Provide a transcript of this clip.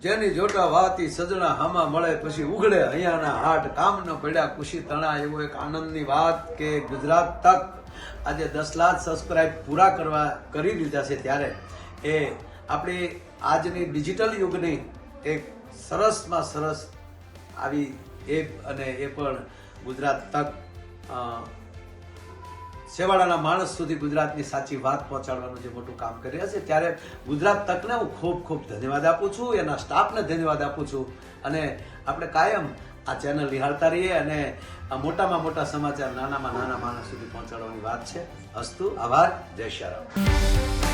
જેની જોટા વાતી સજણા હામા મળે પછી ઉઘડે અહીંયાના હાટ કામ ન પડ્યા ખુશી તણા એવો એક આનંદની વાત કે ગુજરાત તક આજે 10 લાખ સબસ્ક્રાઇબ પૂરા કરી દીધા છે ત્યારે એ આપણી આજની ડિજિટલ યુગની એક સરસમાં સરસ આવી એપ અને એ પણ ગુજરાત તક છેવાડાના માણસ સુધી ગુજરાતની સાચી વાત પહોંચાડવાનું જે મોટું કામ કરી રહ્યા છે ત્યારે ગુજરાત તકને હું ખૂબ ખૂબ ધન્યવાદ આપું છું, એના સ્ટાફને ધન્યવાદ આપું છું અને આપણે કાયમ આ ચેનલ નિહાળતા રહીએ અને આ મોટામાં મોટા સમાચાર નાનામાં નાના માણસ સુધી પહોંચાડવાની વાત છે. અસ્તુ, આભાર, જય શ્રી રામ.